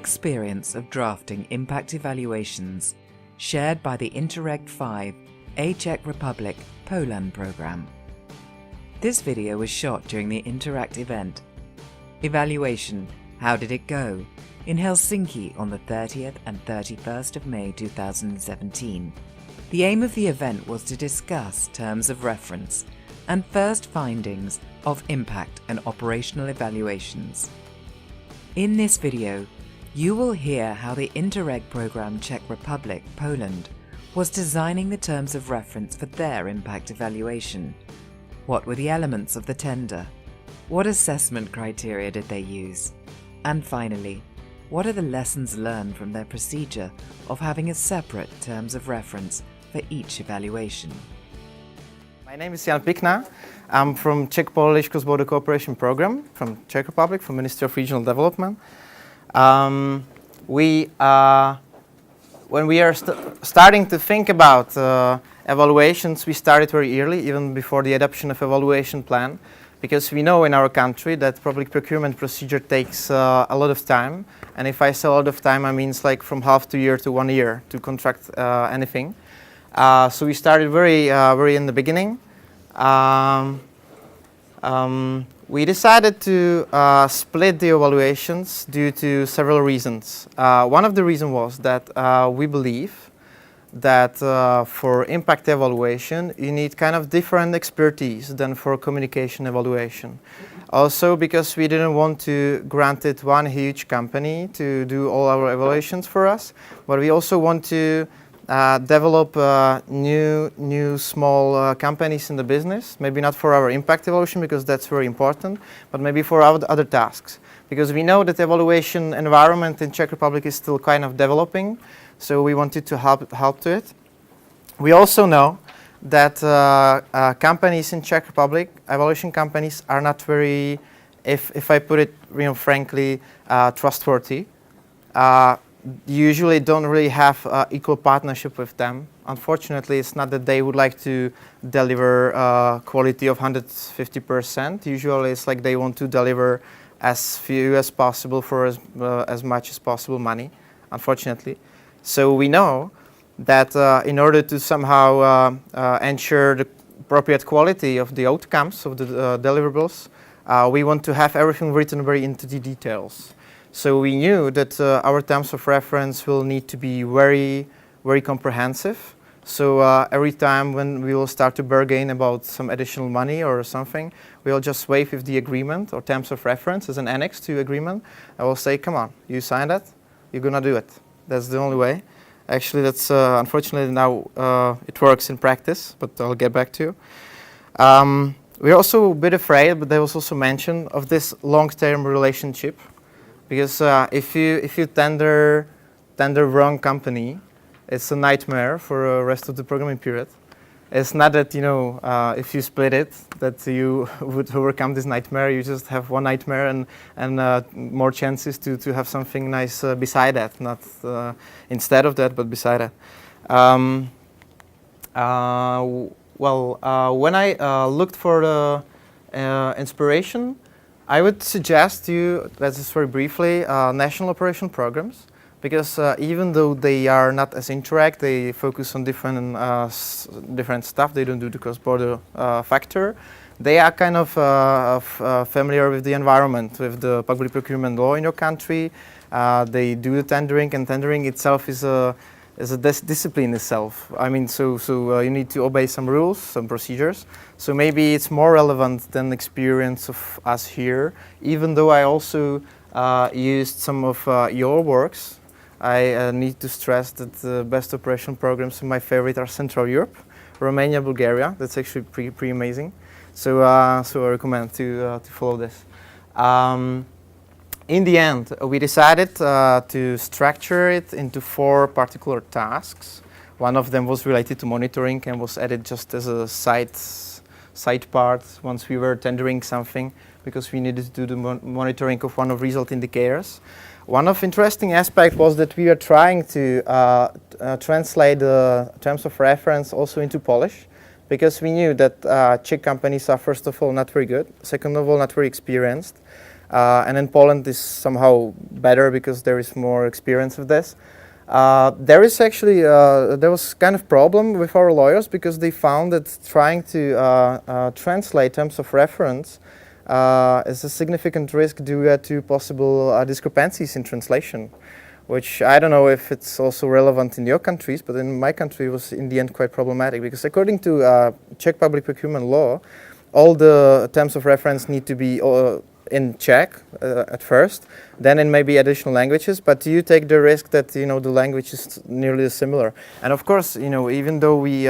experience of drafting impact evaluations shared by the Interreg 5 A Czech Republic Poland program. This video was shot during the Interact event. Evaluation, How Did It Go? In Helsinki on the 30th and 31st of May 2017. The aim of the event was to discuss terms of reference and first findings of impact and operational evaluations. In this video, you will hear how the Interreg program Czech Republic, Poland, was designing the terms of reference for their impact evaluation. What were the elements of the tender? What assessment criteria did they use? And finally, what are the lessons learned from their procedure of having a separate terms of reference for each evaluation? My name is Pikna. I'm from Czech-Polish Cross-Border Cooperation Program from Czech Republic, from Ministry of Regional Development. When we are starting to think about evaluations, we started very early, even before the adoption of evaluation plan, because we know in our country that public procurement procedure takes a lot of time. And if I say a lot of time, I mean it's like from half a year to 1 year to contract anything. So we started very in the beginning. We decided to split the evaluations due to several reasons. One of the reasons was that we believe that for impact evaluation you need kind of different expertise than for communication evaluation. Also because we didn't want to grant it one huge company to do all our evaluations for us, but we also want to develop new small companies in the business, maybe not for our impact evaluation because that's very important, but maybe for our other tasks. Because we know that the evaluation environment in Czech Republic is still kind of developing, so we wanted to help to it. We also know that companies in Czech Republic, evaluation companies, are not very, if I put it frankly, trustworthy. Usually don't really have equal partnership with them. Unfortunately, it's not that they would like to deliver quality of 150%. Usually it's like they want to deliver as few as possible for as much as possible money, unfortunately. So we know that in order to somehow ensure the appropriate quality of the outcomes of the deliverables, we want to have everything written very into the details. So we knew that our terms of reference will need to be very comprehensive. So every time when we will start to bargain about some additional money or something, we'll just waive with the agreement or terms of reference as an annex to agreement. I will say, come on, you signed that, you're gonna do it. That's the only way. Actually, that's unfortunately now it works in practice, but I'll get back to you. We're also a bit afraid, but there was also mention of this long-term relationship. Because if you tender wrong company, it's a nightmare for the rest of the programming period. It's not that if you split it that you would overcome this nightmare. You just have one nightmare and more chances to have something nice beside that, not instead of that, but beside that. When I looked for the inspiration, I would suggest you, let's just very briefly, national operation programs, because even though they are not as Interreg, they focus on different stuff. They don't do the cross-border factor. They are kind of familiar with the environment, with the public procurement law in your country. They do the tendering, and tendering itself is a discipline itself. I mean, so you need to obey some rules, some procedures. So maybe it's more relevant than the experience of us here. Even though I also used some of your works, I need to stress that the best operation programs in my favorite are Central Europe, Romania, Bulgaria. That's actually pretty amazing. So I recommend to follow this. In the end, we decided to structure it into 4 particular tasks. One of them was related to monitoring and was added just as a side part once we were tendering something, because we needed to do the monitoring of one of result indicators. One of interesting aspect was that we are trying to translate the terms of reference also into Polish, because we knew that Czech companies are first of all not very good, second of all not very experienced. And in Poland is somehow better because there is more experience of this. There is actually, there was kind of problem with our lawyers because they found that trying to translate terms of reference is a significant risk due to possible discrepancies in translation, which I don't know if it's also relevant in your countries, but in my country it was in the end quite problematic because according to Czech public procurement law, all the terms of reference need to be in Czech at first, then in maybe additional languages, but you take the risk that the language is nearly similar. And of course, even though we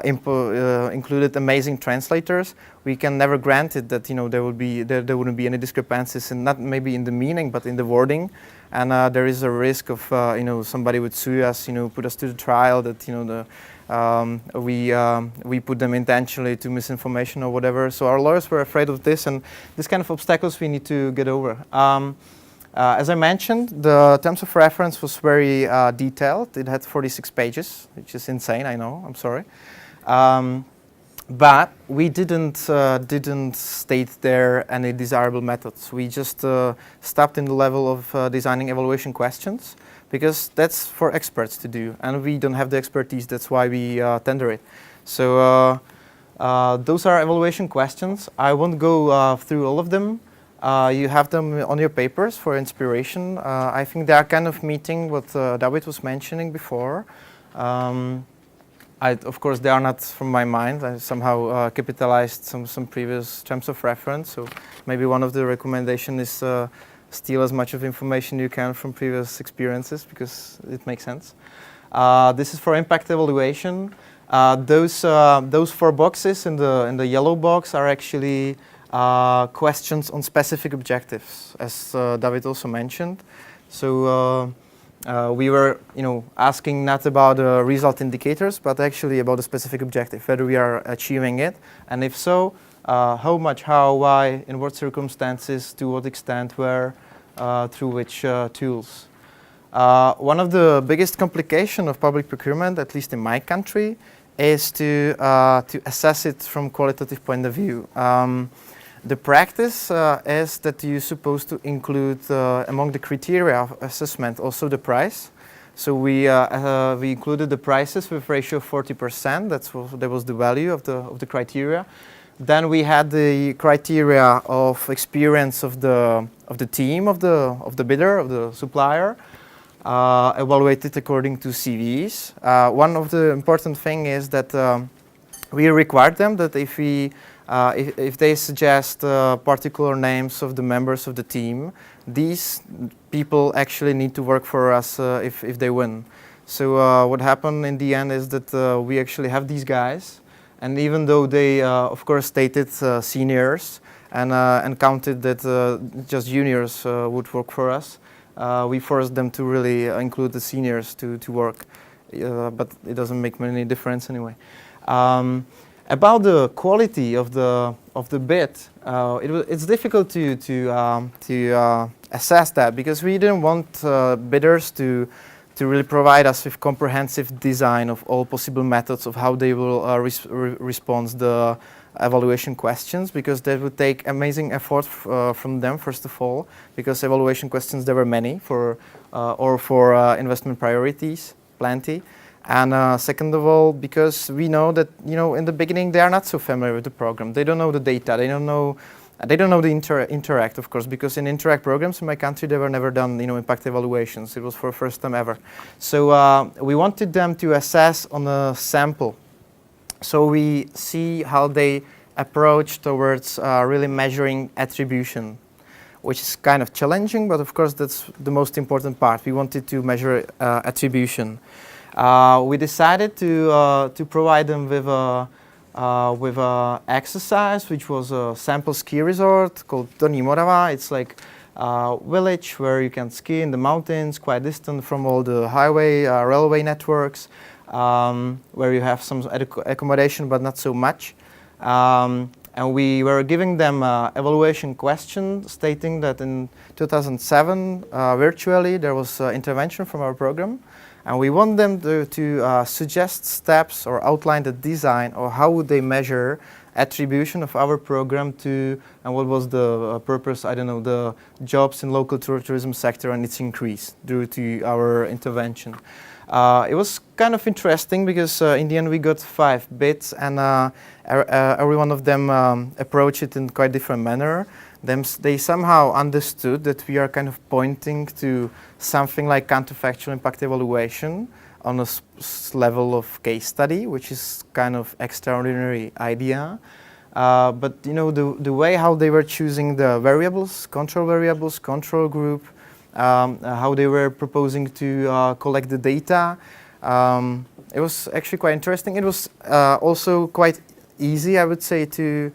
included amazing translators, we can never grant it that there wouldn't be any discrepancies, and not maybe in the meaning, but in the wording. And there is a risk of somebody would sue us, put us to the trial that we put them intentionally to misinformation or whatever. So our lawyers were afraid of this, and this kind of obstacles we need to get over. As I mentioned, the terms of reference was very detailed. It had 46 pages, which is insane, I know, I'm sorry. But we didn't state there any desirable methods. We just stopped in the level of designing evaluation questions, because that's for experts to do, and we don't have the expertise. That's why we tender it. So those are evaluation questions. I won't go through all of them. You have them on your papers for inspiration. I think they are kind of meeting what David was mentioning before. Of course, they are not from my mind. I somehow capitalized some previous terms of reference. So maybe one of the recommendations is steal as much of information you can from previous experiences, because it makes sense. This is for impact evaluation. Those 4 boxes in the yellow box are actually questions on specific objectives, as David also mentioned. So we were, asking not about result indicators, but actually about a specific objective, whether we are achieving it, and if so, how much, how, why, in what circumstances, to what extent, where, through which tools. One of the biggest complications of public procurement, at least in my country, is to assess it from qualitative point of view. The practice is that you're supposed to include among the criteria of assessment also the price. So we included the prices with ratio of 40%. That was the value of the criteria. Then we had the criteria of experience of the team, of the bidder, of the supplier, evaluated according to CVs. One of the important thing is that we required them that if they suggest particular names of the members of the team, these people actually need to work for us if they win. So what happened in the end is that we actually have these guys, and even though they of course stated seniors and counted that just juniors would work for us, we forced them to really include the seniors to work, but it doesn't make any difference anyway. About the quality of the bid, it's difficult to assess that, because we didn't want bidders to really provide us with comprehensive design of all possible methods of how they will respond the evaluation questions, because that would take amazing effort from them, first of all, because evaluation questions, there were many for investment priorities, plenty. And second of all, because we know that in the beginning they are not so familiar with the program. They don't know the data. They don't know the Interact, of course, because in Interact programs in my country they were never done impact evaluations. It was for the first time ever. So we wanted them to assess on a sample. So we see how they approach towards really measuring attribution, which is kind of challenging, but of course that's the most important part. We wanted to measure attribution. We decided to provide them with a exercise, which was a sample ski resort called Dolní Morava. It's like a village where you can ski in the mountains, quite distant from all the highway, railway networks, where you have some accommodation, but not so much. And we were giving them an evaluation question stating that in 2007, virtually, there was intervention from our program. And we want them to suggest steps or outline the design or how would they measure attribution of our program to, and what was the purpose, I don't know, the jobs in local tourism sector and its increase due to our intervention. It was kind of interesting because in the end we got 5 bids and every one of them approached it in quite different manner. They somehow understood that we are kind of pointing to something like counterfactual impact evaluation on a level of case study, which is kind of extraordinary idea. But you know, the way how they were choosing the variables, control group, how they were proposing to collect the data, it was actually quite interesting. It was also quite easy, I would say, to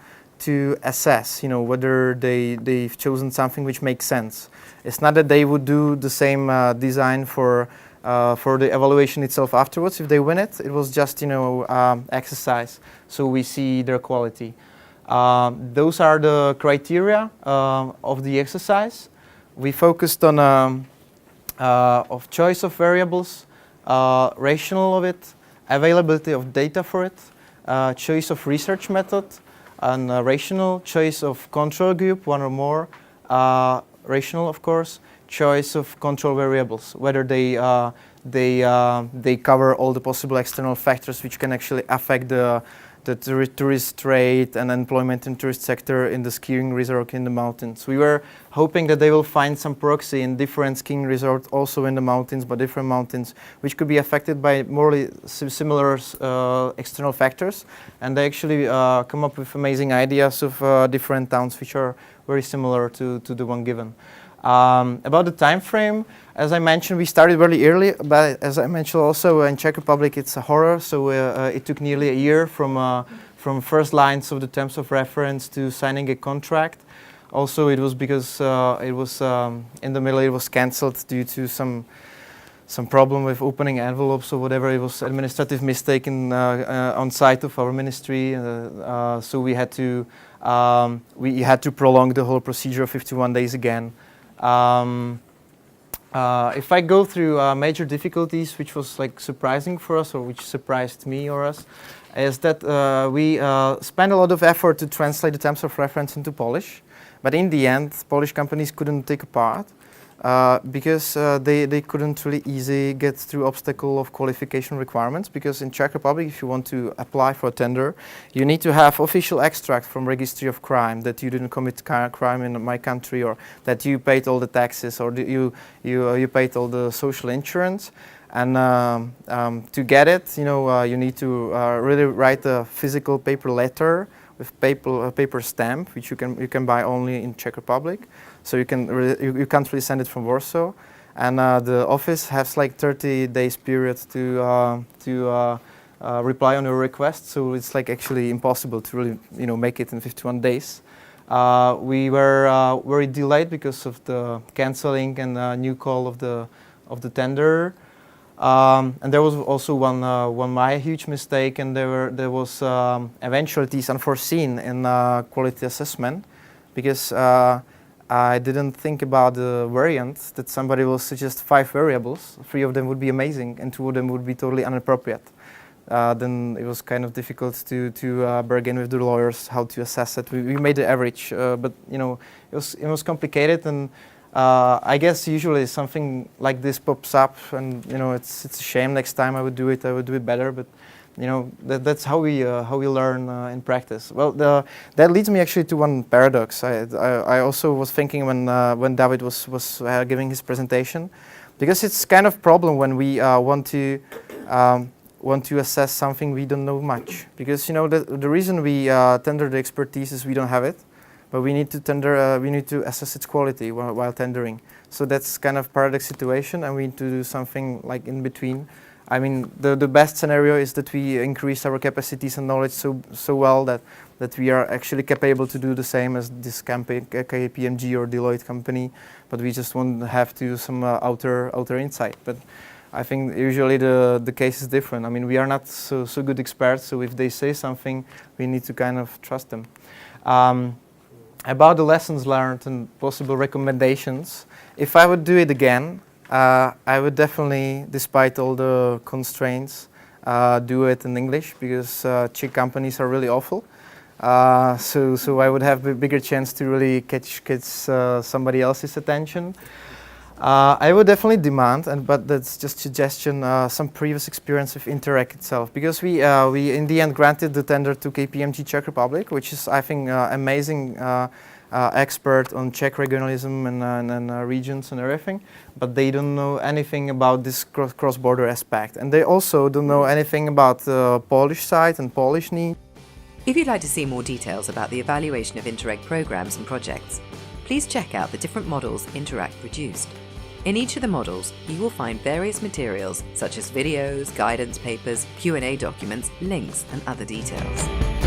assess, you know, whether they've chosen something which makes sense. It's not that they would do the same design for the evaluation itself afterwards if they win it. It was just, you know, exercise, so we see their quality. Those are the criteria of the exercise. We focused on of choice of variables, rational of it, availability of data for it, choice of research method, and rational, choice of control group, one or more, rational of course, choice of control variables, whether they cover all the possible external factors which can actually affect the tourist rate and employment in tourist sector in the skiing resort in the mountains. We were hoping that they will find some proxy in different skiing resorts also in the mountains, but different mountains, which could be affected by more similar external factors. And they actually come up with amazing ideas of different towns which are very similar to the one given. About the time frame, as I mentioned, we started very early, but as I mentioned also in Czech Republic it's a horror, so it took nearly a year from first lines of the terms of reference to signing a contract. Also it was because it was in the middle, it was cancelled due to some problem with opening envelopes or whatever. It was administrative mistake on site of our ministry, so we had to prolong the whole procedure of 51 days again. If I go through major difficulties, which was like surprising for us, or which surprised me or us, is that we spent a lot of effort to translate the terms of reference into Polish, but in the end, Polish companies couldn't take a part because they couldn't really easily get through obstacle of qualification requirements. Because in Czech Republic, if you want to apply for a tender, you need to have official extract from registry of crime that you didn't commit crime in my country, or that you paid all the taxes, or you paid all the social insurance. And to get it, you know, you need to really write a physical paper letter with paper stamp, which you can buy only in Czech Republic. So you can't really send it from Warsaw, and the office has like 30 days period to reply on your request. So it's like actually impossible to really, you know, make it in 51 days. We were very delayed because of the cancelling and new call of the tender. And there was also one my huge mistake, and there was eventualities unforeseen in quality assessment, because I didn't think about the variant that somebody will suggest 5 variables. 3 of them would be amazing, and 2 of them would be totally inappropriate. Then it was kind of difficult to bargain with the lawyers how to assess it. We made the average, but you know, it was complicated, and I guess usually something like this pops up, and you know, it's a shame. Next time I would do it better, but you know, that's how we learn in practice. Well, that leads me actually to one paradox. I also was thinking when David was giving his presentation, because it's kind of problem when we want to assess something we don't know much. Because you know, the reason we tender the expertise is we don't have it, but we need to tender. We need to assess its quality while tendering. So that's kind of paradox situation, and we need to do something like in between. I mean, the best scenario is that we increase our capacities and knowledge so well that we are actually capable to do the same as this KPMG or Deloitte company, but we just won't have to use some outer insight. But I think usually the case is different. I mean, we are not so good experts, so if they say something, we need to kind of trust them. About the lessons learned and possible recommendations, if I would do it again, I would definitely, despite all the constraints, do it in English because Czech companies are really awful. So I would have a bigger chance to really catch somebody else's attention. I would definitely demand, but that's just suggestion, some previous experience with Interreg itself, because we in the end granted the tender to KPMG Czech Republic, which is, I think, amazing expert on Czech regionalism and regions and everything, but they don't know anything about this cross-border aspect, and they also don't know anything about the Polish side and Polish needs. If you'd like to see more details about the evaluation of Interreg programs and projects, please check out the different models Interreg produced. In each of the models, you will find various materials such as videos, guidance papers, Q&A documents, links, and other details.